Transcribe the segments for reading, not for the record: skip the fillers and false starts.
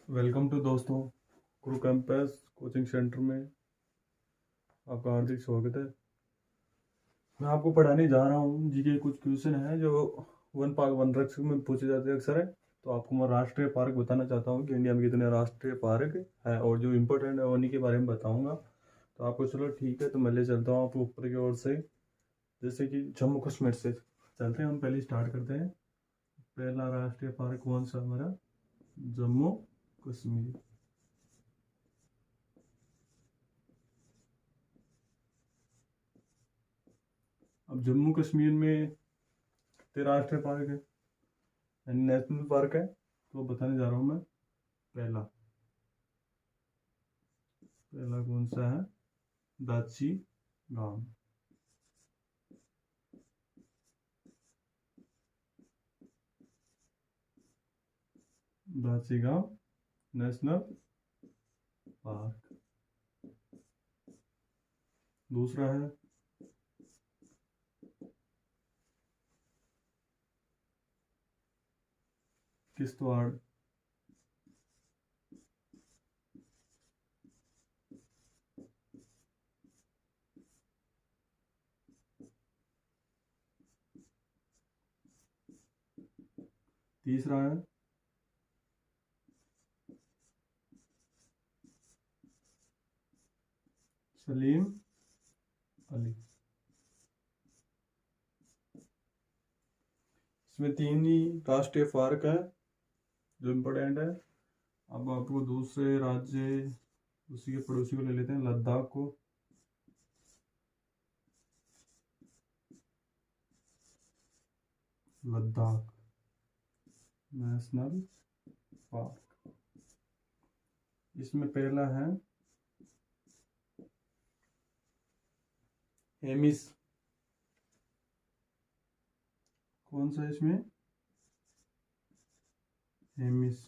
Welcome to दोस्तों, गुरु campus coaching centre में आपका हार्दिक स्वागत है। मैं आपको पढ़ाने जा रहा हूँ जीके कुछ क्वेश्चन है जो वन पार्क वन रक्षक में पूछे जाते हैं अक्सर है। तो आपको मैं राष्ट्रीय पार्क बताना चाहता हूँ कि इंडिया में कितने राष्ट्रीय पार्क है और जो इम्पोर्टेंट है उन्हीं के बारे में बताऊँगा। तो आपको चलो ठीक है, तो मैं ले चलता हूँ आपको ऊपर की ओर से, जैसे कि जम्मू कश्मीर से चलते हैं। हम पहले स्टार्ट करते हैं। पहला राष्ट्रीय पार्क कौन सा हमारा? जम्मू कश्मीर। अब जम्मू कश्मीर में कितने राष्ट्रीय पार्क है यानी नेशनल पार्क है, तो बताने जा रहा हूँ मैं। पहला पहला कौन सा है? दाची गांव। दाची गांव नेशनल पार्क। दूसरा है किश्तवाड़। तीसरा है सलीम अली। इसमें तीन ही राष्ट्रीय पार्क है जो इम्पोर्टेंट है। अब आपको दूसरे राज्य, उसी के पड़ोसी को ले लेते हैं, लद्दाख को। Ladakh national park. इसमें पहला है हेमिस। कौन सा है इसमें? हेमिस।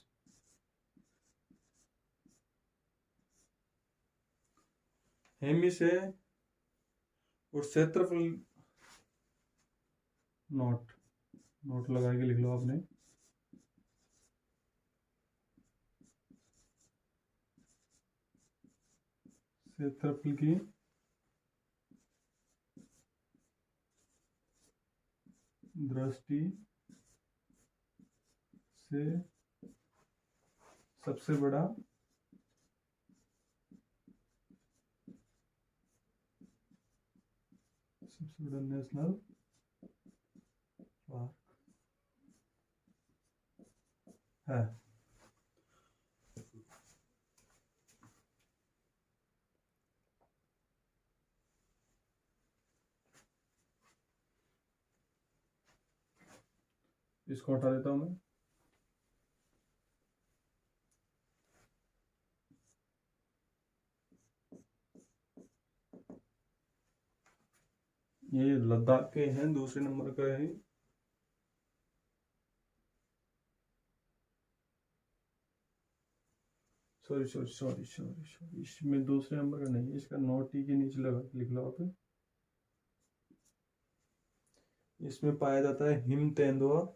हेमिस है और क्षेत्रफल, नोट नोट लगा के लिख लो आपने। क्षेत्रफल की दृष्टि से सबसे बड़ा नेशनल पार्क है। इसको हटा देता हूं मैं। ये लद्दाख के हैं, दूसरे नंबर का है। Sorry sorry sorry sorry sorry, इसमें दूसरे नंबर का नहीं है, इसका नोट टी के नीचे लगा लिख लो आप। इसमें पाया जाता है हिम तेंदुआ।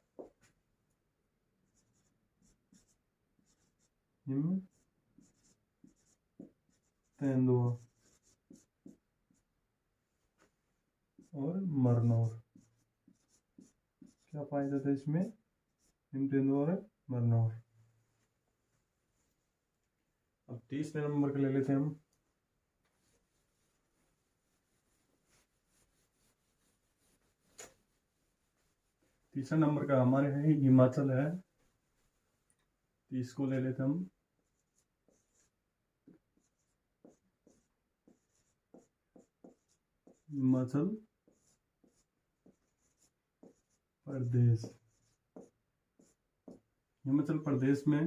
हिम तेंदुआ और मरनौर। क्या पाया जाता है इसमें? हिम तेंदुआ और मरनौर। अब तीसरे नंबर का ले लेते हैं हम। तीसरा नंबर का हमारे है हिमाचल है, तो इसको ले लेते हम। हिमाचल प्रदेश। हिमाचल प्रदेश में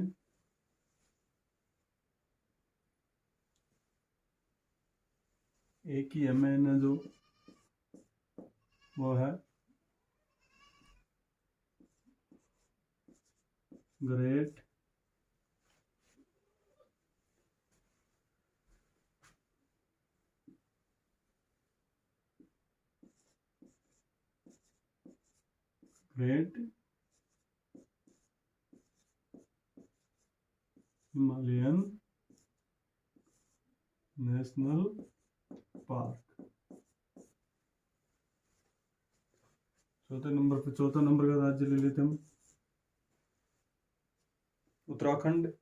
एक ही एमएन है जो वो है great great Himalayan national park. चौथा नंबर का राज्य ले लेते हम उत्तराखंड।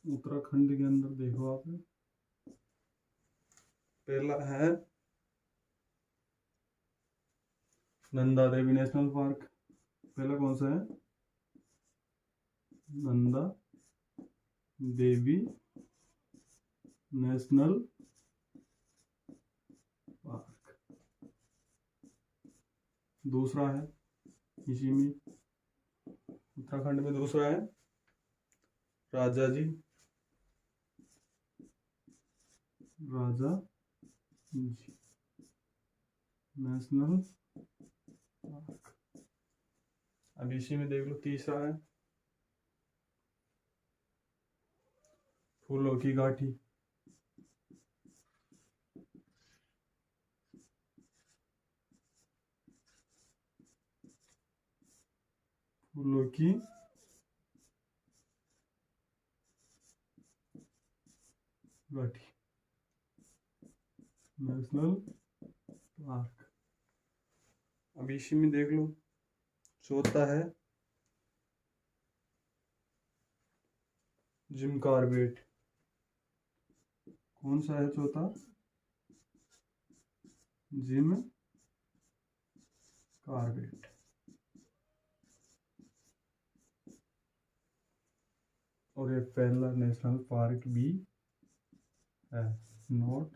उत्तराखंड के अंदर देखो आप, पहला है नंदा देवी नेशनल पार्क। पहला कौन सा है? Nanda Devi national park. दूसरा है इसी में उत्तराखंड में, दूसरा है राजा जी नेशनल पार्क। अब इसी में देख लो तीसरा है फूलों की घाटी। फूलों की घाटी नेशनल पार्क। अब इसी में देख लो चौथा है जिम कॉर्बेट। कौन सा है चौथा? Jim Corbett. और ये पहला नेशनल पार्क भी है, नोट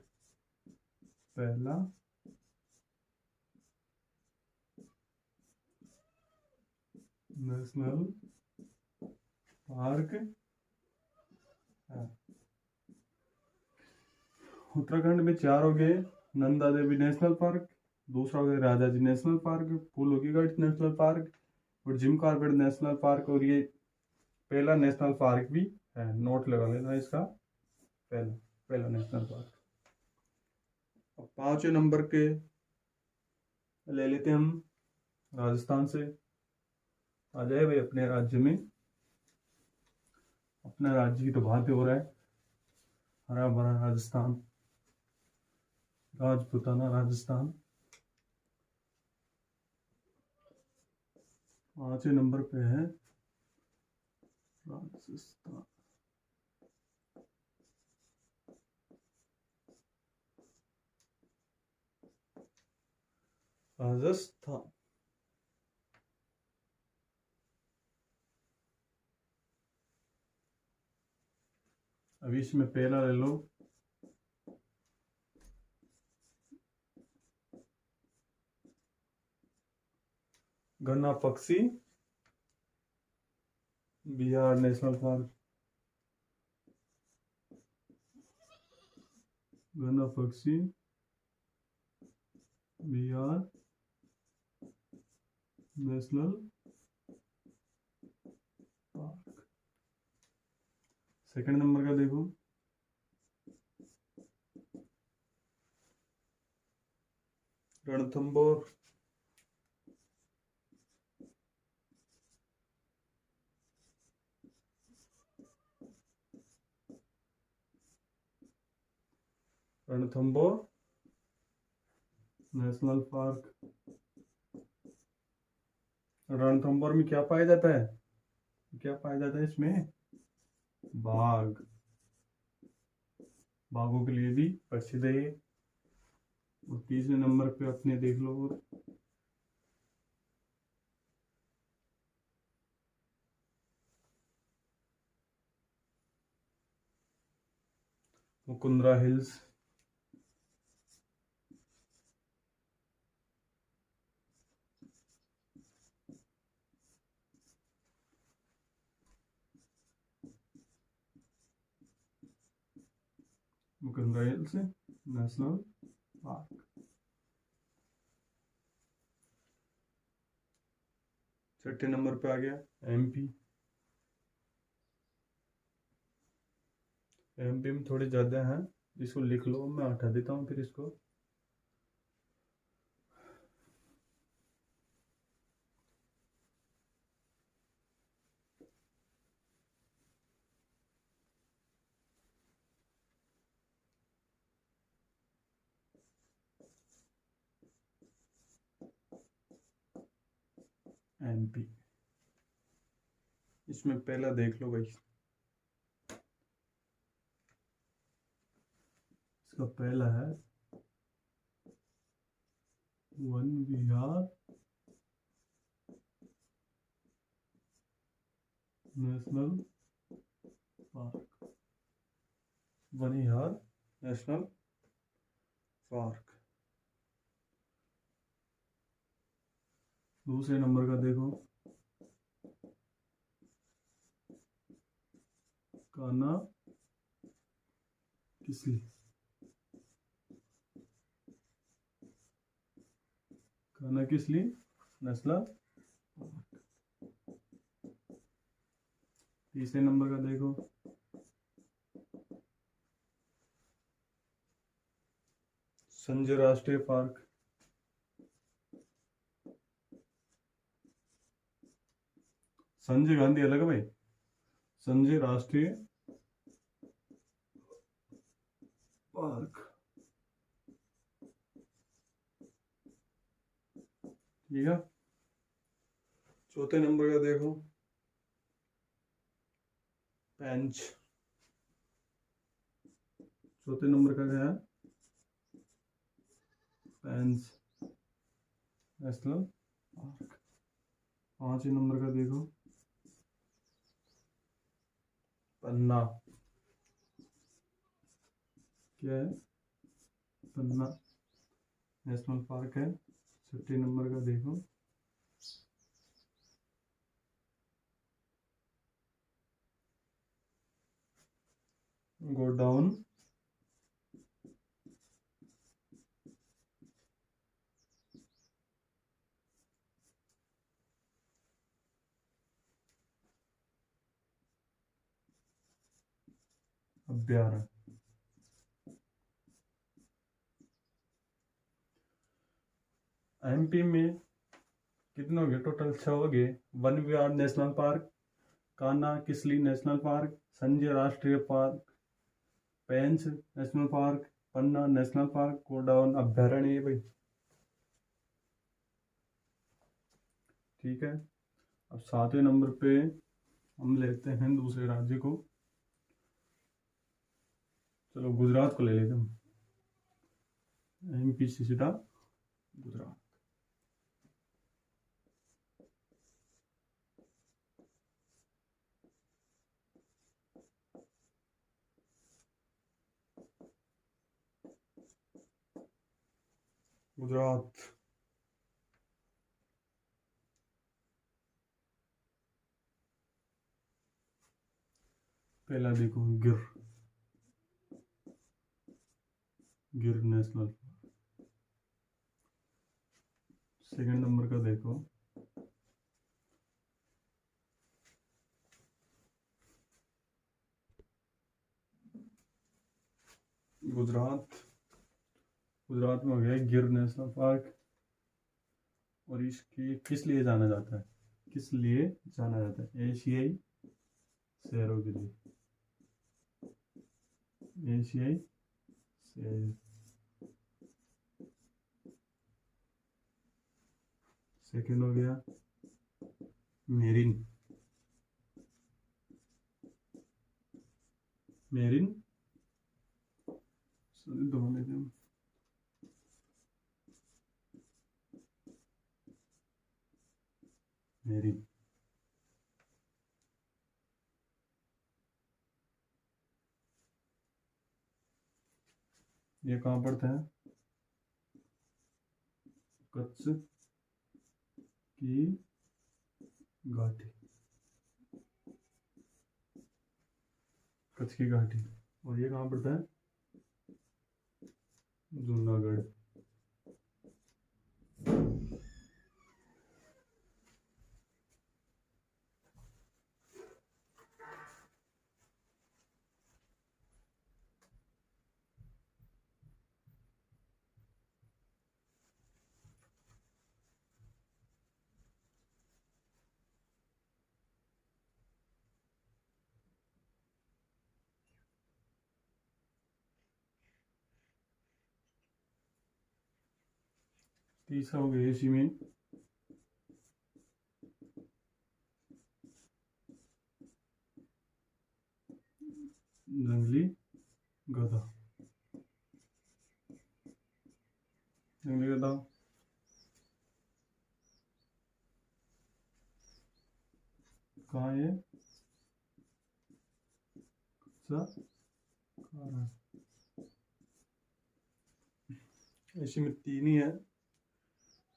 पहला नेशनल पार्क है। उत्तराखंड में चार हो गए, नंदा देवी नेशनल पार्क, दूसरा हो गया राजा जी नेशनल पार्क, फूलों की घाटी नेशनल पार्क और जिम कॉर्बेट नेशनल पार्क। और ये पहला नेशनल पार्क भी है, नोट लगा लेना इसका, पहला नेशनल पार्क। अब पांचवें नंबर के ले लेते हम राजस्थान से। आ जाए भाई अपने राज्य में, अपने राज्य की तो बात हो रहा है, हरा भरा राजस्थान, राजपुताना राजस्थान। पांचवें नंबर पे है राजस्थान। राजस्थान अभी इसमें पहला ले लो गन्ना Pakshi Vihar national park. Ghana Pakshi Vihar national park. Second number का देखो रणथंबोर। Ranthambore national park. रणथंबोर में क्या पाया जाता है? क्या पाया जाता है इसमें? बाघ। बाघों के लिए भी प्रसिद्ध है ये। और तीसरे नंबर पे अपने देख लो Mukundra hills. Mukundra hills national park. छठे नंबर पे आ गया एमपी। एमपी में थोड़ी ज्यादा है, इसको लिख लो, मैं हटा देता हूँ फिर इसको। एमपी। इसमें पहला देख लो भाई, इसका पहला है one Vihar national park, one Vihar national park. दूसरे नंबर का देखो, कान्हा किसली, कान्हा किसली नेशनल पार्क। तीसरे नंबर का देखो, संजय राष्ट्रीय पार्क, संजय गांधी अलग है भाई, संजय राष्ट्रीय पार्क। ठीक है। चौथे नंबर का देखो, पेंच। चौथे नंबर का क्या है, पेंच नेशनल पार्क। पांचवें नंबर का देखो, पन्ना, क्या है, पन्ना नेशनल पार्क है। छठे नंबर का देखो, गोडाउन अभ्यारण्य। एमपी में कितने हो गए टोटल, 6 हो गए। Van Vihar national park, Kanha Kisli national park, Sanjay राष्ट्रीय park, Pench national park, Panna national park, गोडाउन अभ्यारण्य है भाई। ठीक है। अब 7वें नंबर पे हम लेते हैं दूसरे राज्य को, चलो गुजरात को ले लेते हैं। एमपी से सीधा गुजरात। गुजरात, पहला देखो गिर, गिर नेशनल। सेकंड नंबर का देखो, गुजरात। गुजरात में हो गया गिर नेशनल पार्क। और इसकी किस लिए जाना जाता है, किस लिए जाना जाता है, एशियाई शेरों के लिए, एशियाई शेर। सेकंड हो गया मेरिन, मेरिन दोनों लेते हैं। मेरिन, ये कहाँ पड़ता है, कच्छ की घाटी, कच्छ की घाटी। और ये कहाँ पड़ता है, जूनागढ़। तीसरा हो गया इसी में जंगली गधा, जंगली गधा कहाँ है? कच्चा खा रहा है। ऐसे में 3 ही है।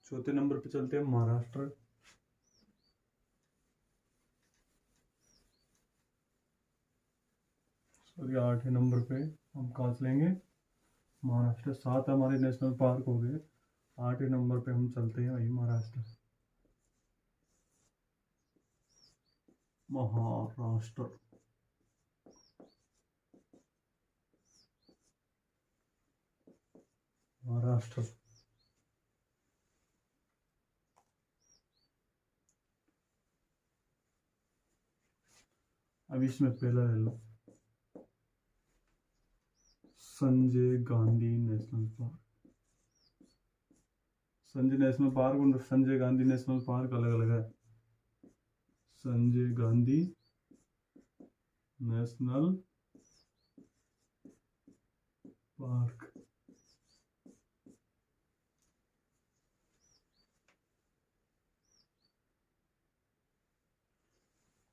चौथे नंबर पे चलते हैं महाराष्ट्र। सॉरी 8वें नंबर पे हम कहाँ से लेंगे? महाराष्ट्र। 7 हमारे नेशनल पार्क हो गए, 8वें नंबर पे हम चलते हैं वही महाराष्ट्र। महाराष्ट्र महाराष्ट्र। अब इसमें पहला ले लो, Sanjay Gandhi national park. Sanjay national park और संजय गांधी नेशनल पार्क अलग अलग है। Sanjay Gandhi national park.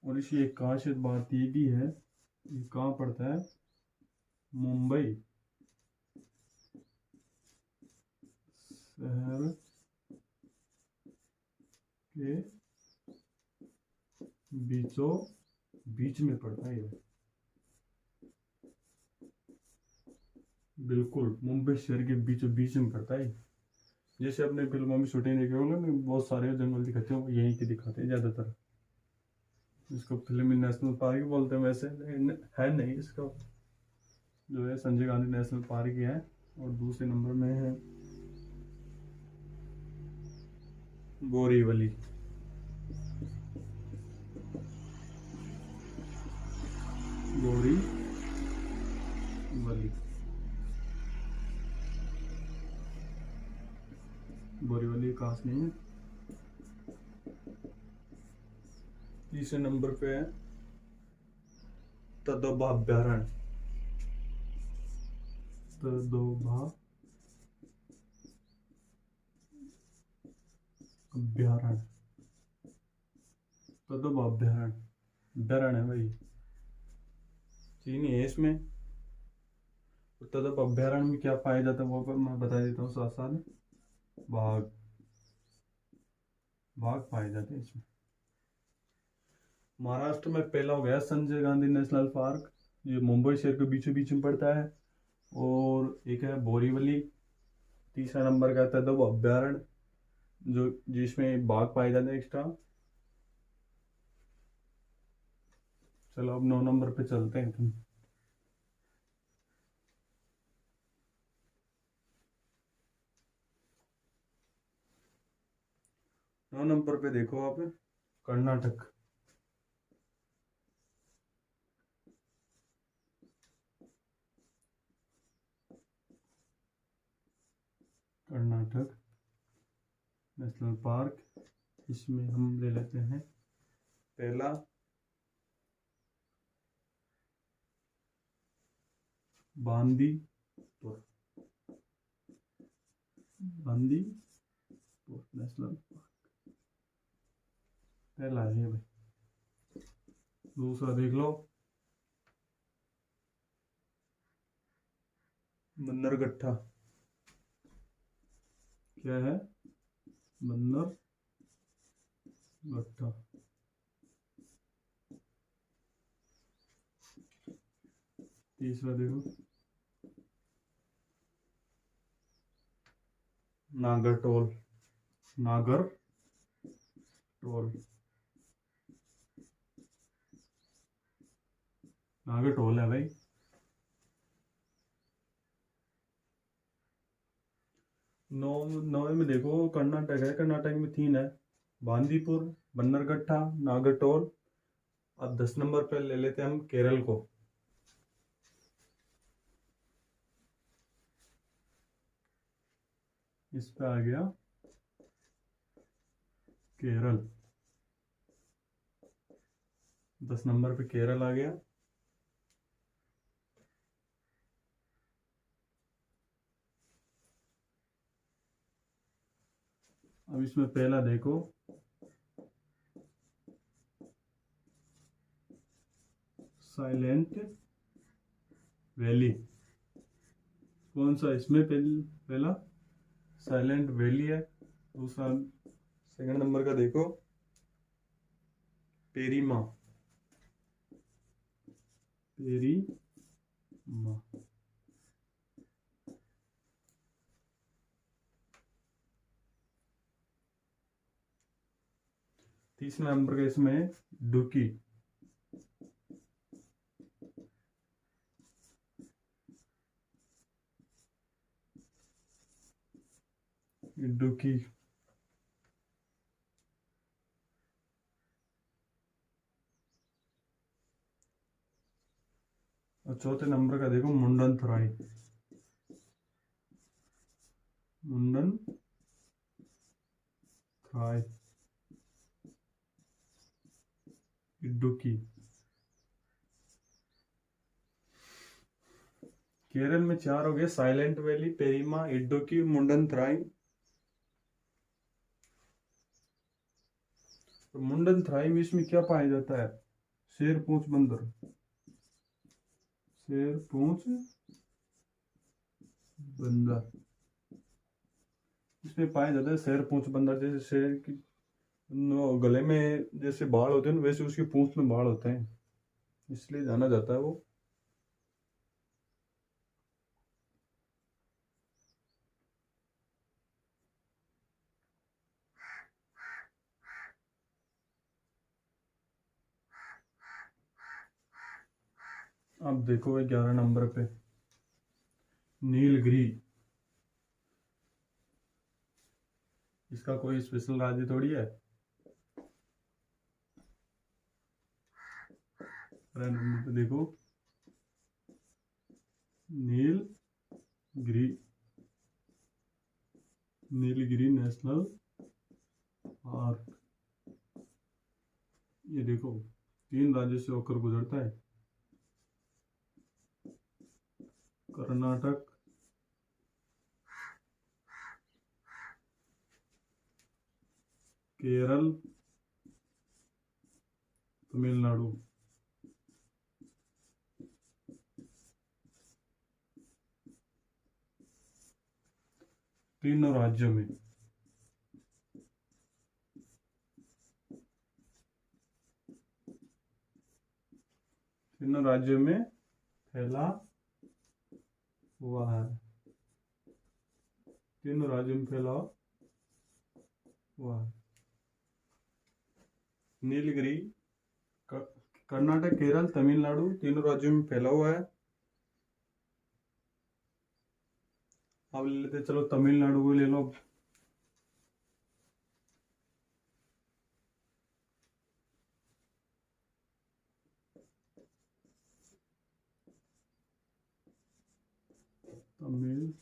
और इसी एक खासियत बात ये भी है, ये कहाँ पड़ता है? मुंबई शहर के बीचों बीच में पड़ता है। बिल्कुल मुंबई शहर के बीचों बीच में पड़ता है। जैसे अपने फिल्मों में शूटिंग देखे होंगे ना, बहुत सारे जंगल दिखाते हैं, यहीं के दिखाते हैं ज़्यादातर। इसको फिल्मी नेशनल पार्क बोलते हैं वैसे, लेकिन है नहीं, इसका जो है संजय गांधी नेशनल पार्क ही है। और दूसरे नंबर में है बोरीवली। बोरीवली बोरीवली खास नहीं है। तीसरे नंबर पे है तदोबा अभ्यारण्य। तदोबा अभ्यारण्य, तदोबा अभ्यारण्य, अभ्यारण्य है भाई, चीनी है इसमें। तदोबा अभ्यारण्य में क्या पाया जाता है वो मैं बता देता हूँ साथ साथ। बाघ, बाघ पाए जाते हैं इसमें। महाराष्ट्र में पहला हो गया संजय गांधी नेशनल पार्क, ये मुंबई शहर के बीचों बीच में पड़ता है। और एक है बोरीवली। तीसरा नंबर का आता है तदोबा अभ्यारण्य, जो जिसमें बाघ पाए जाते हैं एक्स्ट्रा। चलो अब 9 नंबर पे चलते हैं तुम। 9 नंबर पे देखो आप, कर्नाटक। कर्नाटक नेशनल पार्क, इसमें हम ले लेते हैं पहला बांदीपुर। बांदीपुर नेशनल पार्क पहला है भाई। दूसरा देख लो, बन्नरगट्टा। क्या है? बन्नरगट्टा। तीसरा देखो, नागरटोल। नागरटोल, नागरटोल है भाई। नौ में देखो कर्नाटक है, कर्नाटक में 3 है, बांदीपुर, बन्नरगट्टा, नागरटोल। अब 10 नंबर पे ले लेते हैं हम केरल को। इस पे आ गया केरल। 10 नंबर पे केरल आ गया। अब इसमें पहला देखो, साइलेंट वैली। कौन सा इसमें पहला साइलेंट वैली है। दूसरा सेकंड नंबर का देखो, पेरीमा। पेरीमा। तीसरे नंबर का इसमें डुकी। डुकी। और चौथे नंबर का देखो, मुंडन थराई। मुंडन थराई, इडुक्की। केरल में 4 हो गए, साइलेंट वैली, पेरीमा, इडुक्की, मुंडन थराई। तो मुंडन थराई में इसमें क्या पाया जाता है? शेर पूंछ बंदर। शेर पूंछ बंदर इसमें पाया जाता है। शेर पूंछ बंदर, जैसे शेर की गले में जैसे बाल होते हैं वैसे उसकी पूंछ में बाल होते हैं, इसलिए जाना जाता है वो। अब देखो 11 नंबर पे नीलगिरी। इसका कोई स्पेशल राज्य थोड़ी है। नंबर पे देखो, नीलगिरी। Nilgiri national park. ये देखो 3 राज्यों से होकर गुजरता है, कर्नाटक, केरल, तमिलनाडु। तीनों राज्यों में। तीनों राज्यों में फैला हुआ है। तीनों राज्यों में फैला हुआ है। नीलगिरी कर्नाटक, केरल, तमिलनाडु, तीनों राज्यों में फैला हुआ है। अब ले लेते, चलो तमिलनाडु को ले लो। तमिल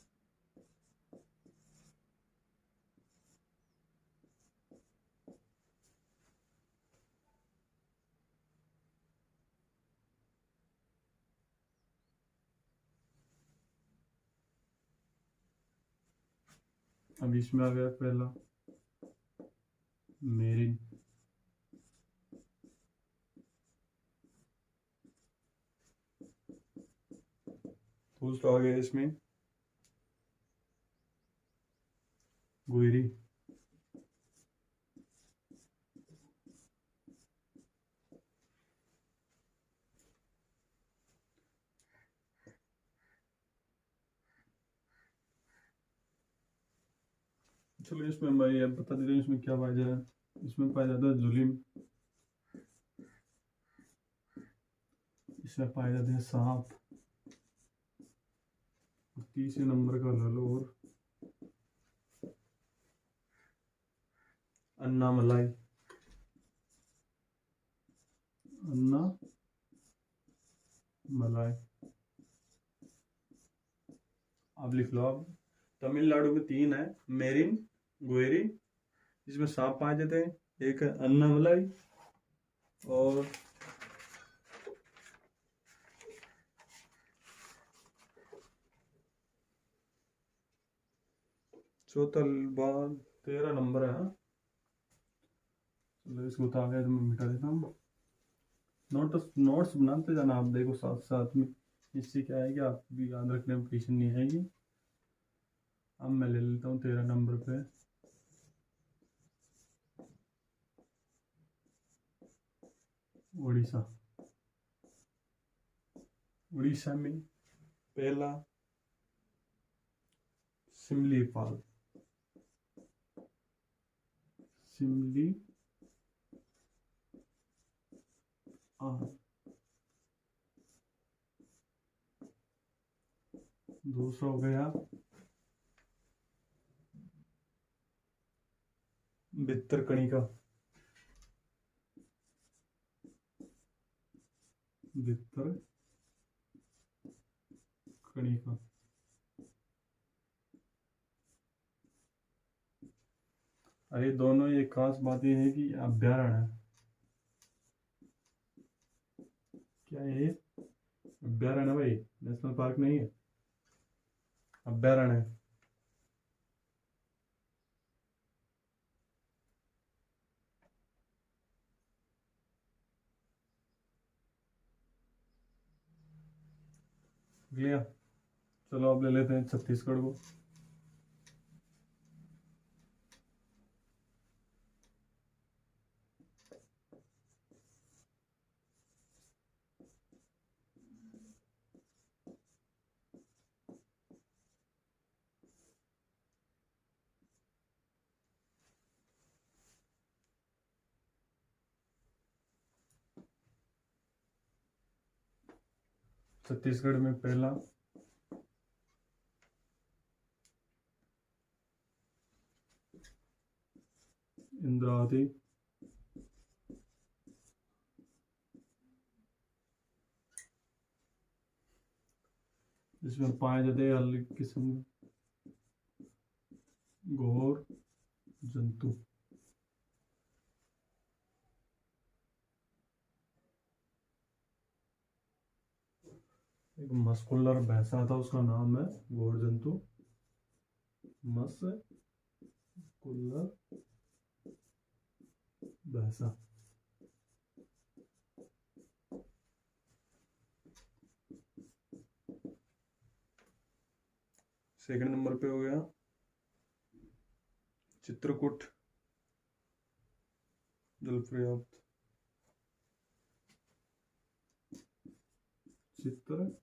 अब इसमें आ गया पहला मेरिन। दूसरा आ गया इसमें गुइरी। चलो इसमें मैं ये बता देता हूँ इसमें क्या पाया जाए। इसमें पाया जाता है जुलिम। इसमें पाए जाते हैं सांप। तीसरे नंबर का ललोर, अन्ना मलाई। अन्ना मलाई। अब लिख लो। अब तमिलनाडु में 3 है, मेरिन, गुएरी, जिसमें सांप पाए जाते हैं। एक है अन्ना मलाई, और चौथा बाल 13 नंबर है। हाँ, चलो इसको उतार के तो मैं मिटा देता हूँ। नोट्स बनाते जाना आप, देखो साथ साथ में। इससे क्या है कि आप भी याद रखने में परेशानी नहीं आएगी। अब मैं ले लेता हूँ 13 नंबर पे उड़ीसा। उड़ीसा में पहला सिमलीपाल। सिमली दूसरा हो गया भितरकणिका। भितरकणिका। अरे दोनों एक खास बात यह है कि अभ्यारण्य है। क्या है ये? अभ्यारण्य है भाई, नेशनल पार्क नहीं है, अभ्यारण्य है। लिया। चलो अब ले लेते हैं छत्तीसगढ़ को। छत्तीसगढ़ में पहला इंद्रावती। जिसमें पाए जाते हैं अलग किस्म घोर जंतु। एक मस्कुलर भैंसा था, उसका नाम है घोर जंतु। मस्कुलर भैंसा। सेकंड नंबर पे हो गया चित्रकूट जल पर्याप्त। चित्रकूट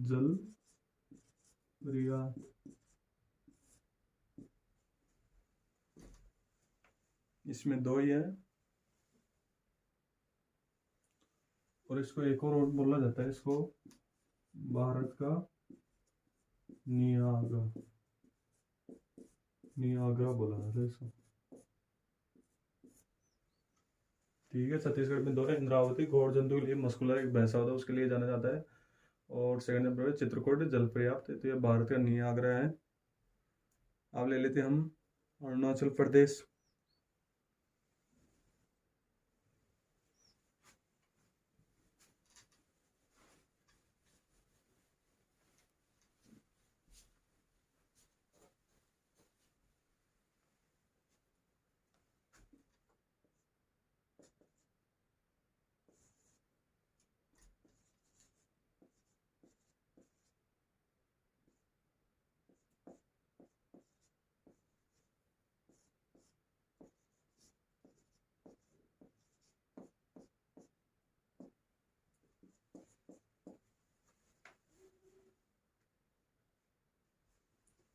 जल पर्याप्त। इसमें दो ही है, और इसको एक और बोला जाता है, इसको भारत का नियाग्रा। नियाग्रा बोला जाता है इसको। ठीक है, छत्तीसगढ़ में दो है, इंद्रावती घोड़ जंतु के लिए, मस्कुलर एक भैंसा होता है उसके लिए जाना जाता है, और सेकंड नंबर पे चित्रकूट जल पर्याप्त है, तो ये भारत का नियाग्रा है। अब ले लेते हैं हम अरुणाचल प्रदेश।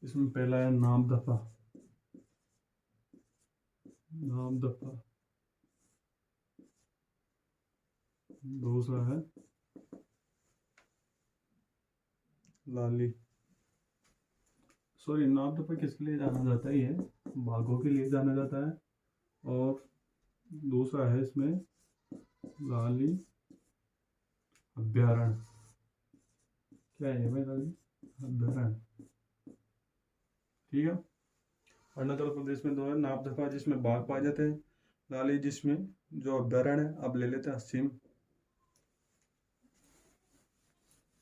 इसमें पहला है नामदफा। नामदफा। दूसरा है लाली। सॉरी, नामदफा किसके लिए जाना जाता है? ये बाघों के लिए जाना जाता है। और दूसरा है इसमें लाली अभ्यारण्य। क्या है भाई? लाली अभ्यारण्य। ठीक है। अरुणाचल प्रदेश में दो है, नामदफा जिसमें बाघ पाए जाते हैं, लाली जिसमें जो अभ्यारण्य है। अब ले लेते हैं असम।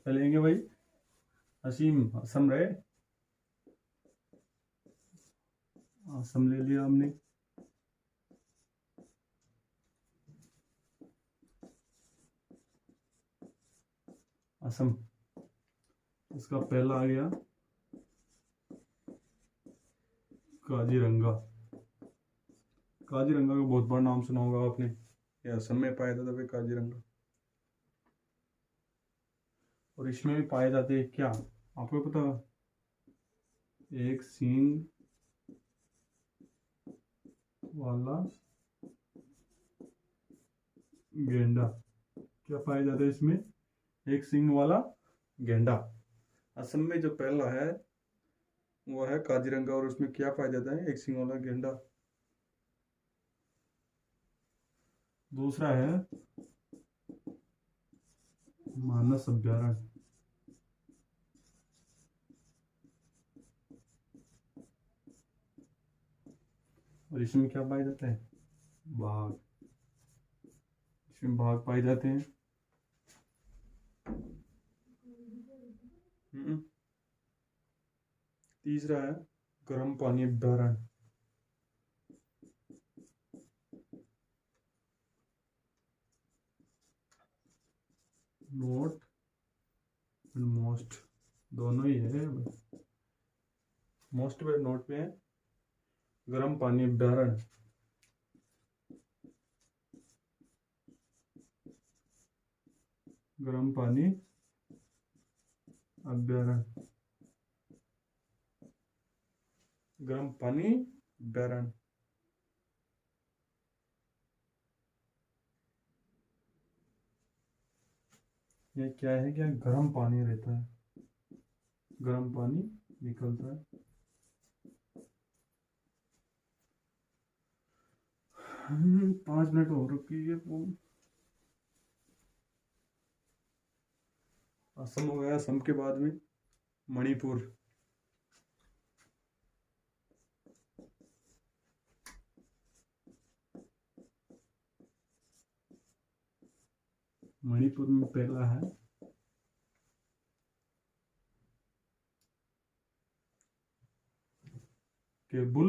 चलेंगे भाई। असीम असम रहे, असम ले लिया हमने। असम, इसका पहला आ गया काजीरंगा। काजीरंगा का बहुत बड़ा नाम सुना होगा आपने, ये असम में पाया जाता है काजीरंगा। और इसमें भी पाए जाते हैं क्या, आपको पता? एक सींग वाला गेंडा। क्या पाया जाता है इसमें? एक सींग वाला गेंडा। असम में जो पहला है वो है काजीरंगा, और उसमें क्या पाया जाता है? एक सींग वाला गेंडा। दूसरा है मानस अभ्यारण्य। और इसमें क्या पाए जाते हैं? बाघ। इसमें बाघ पाए जाते हैं। तीसरा है गर्म पानी अभ्यारण्य। नोट एंड मोस्ट दोनों ही है, मोस्ट पे नोट पे है गर्म पानी अभ्यारण्य। गर्म पानी अभ्यारण्य, गर्म पानी अभ्यारण्य। ये क्या है? क्या गर्म पानी रहता है, गर्म पानी निकलता है। 5 मिनट हो रखी है वो। असम हो गया, असम के बाद में मणिपुर। मणिपुर में पहला है केबुल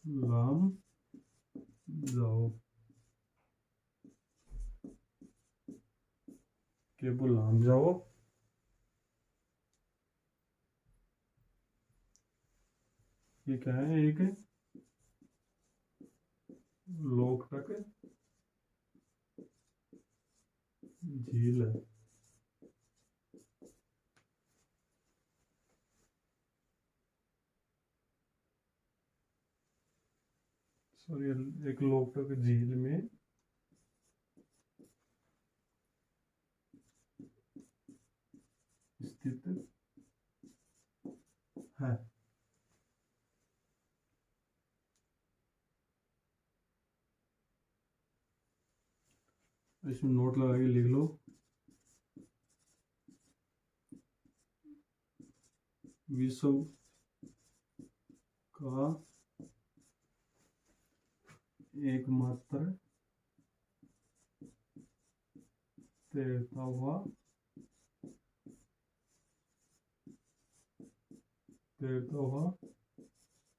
लाम जाओ। केबुल लाम जाओ। ये क्या है? एक लोकटक झील है। सॉरी, एक लोकटक झील में स्थित है। इसमें नोट लगा के लिख लो। विश्व का एकमात्र तैरता हुआ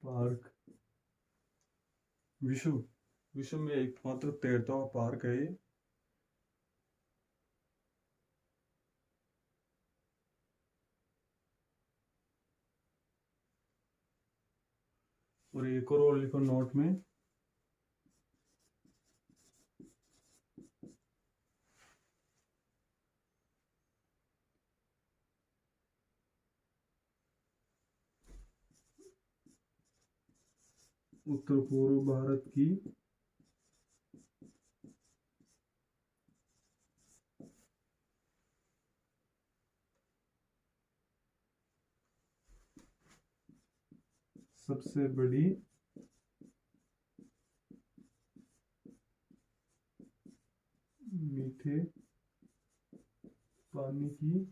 पार्क। विश्व में एकमात्र तैरता हुआ पार्क है ये। और एक और लिखो नोट में, उत्तर पूर्व भारत की सबसे बड़ी मीठे पानी की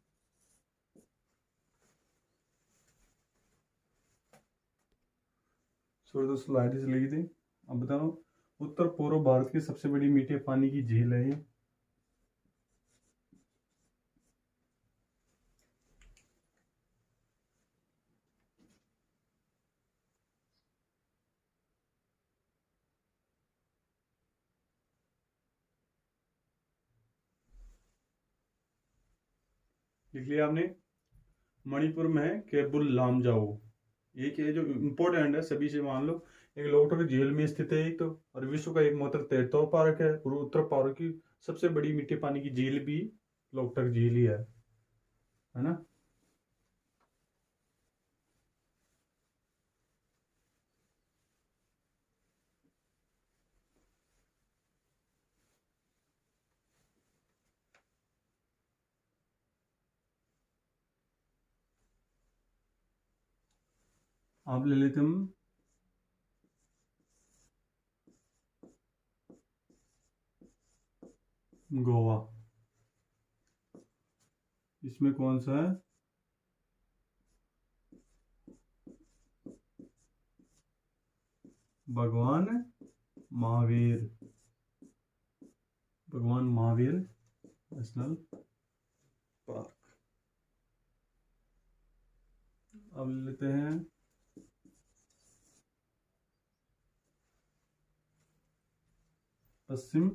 दोस्तों लाइट से लगी थी। अब बताओ, उत्तर पूर्व भारत की सबसे बड़ी मीठे पानी की झील है ये। लिख लिया आपने। मणिपुर में है केबुल लामजाओ। एक है जो इम्पोर्टेंट है सभी से, मान लो एक लोकटक झील में स्थित है एक तो, और विश्व का एकमात्र तैरता पार्क है, और उत्तर भारत की सबसे बड़ी मीठे पानी की झील भी लोकटक झील ही है ना। आप ले लेते हम गोवा। इसमें कौन सा है? भगवान महावीर। भगवान महावीर नेशनल पार्क। अब ले लेते हैं पश्चिम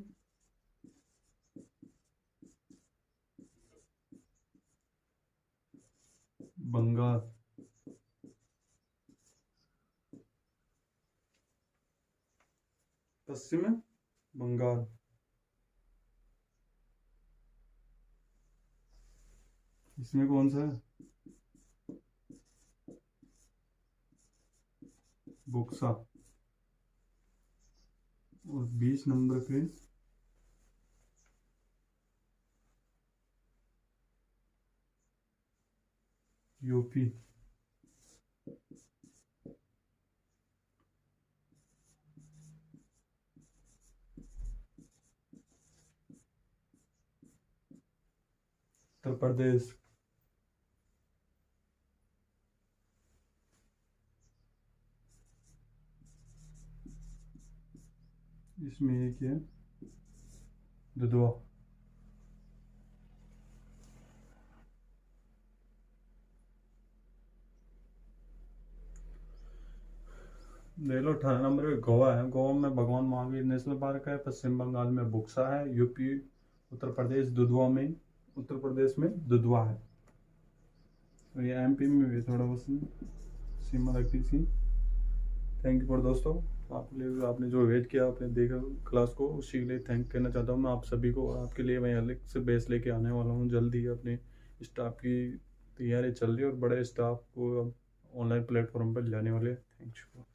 बंगाल। पश्चिम बंगाल। इसमें कौन सा है? बुक्सा। और 20 नंबर पे यूपी। उत्तर प्रदेश। इसमें एक है दुधवा। देख लो 18 नंबर पे गोवा है। गोवा में भगवान महावीर नेशनल पार्क है। पश्चिम बंगाल में बुक्सा है। यूपी उत्तर प्रदेश दुधवा में, उत्तर प्रदेश में दुधवा है। और ये एमपी में भी थोड़ा बहुत सीमा लगती थी। थैंक यू फॉर दोस्तों, आपने जो वेट किया, आपने देखा क्लास को, उसी के लिए थैंक करना चाहता हूँ मैं आप सभी को। और आपके लिए मैं अलग से बेस लेके आने वाला हूँ जल्दी। अपने स्टाफ की तैयारी चल रही है और बड़े स्टाफ को ऑनलाइन प्लेटफॉर्म पर लाने वाले। Thank you.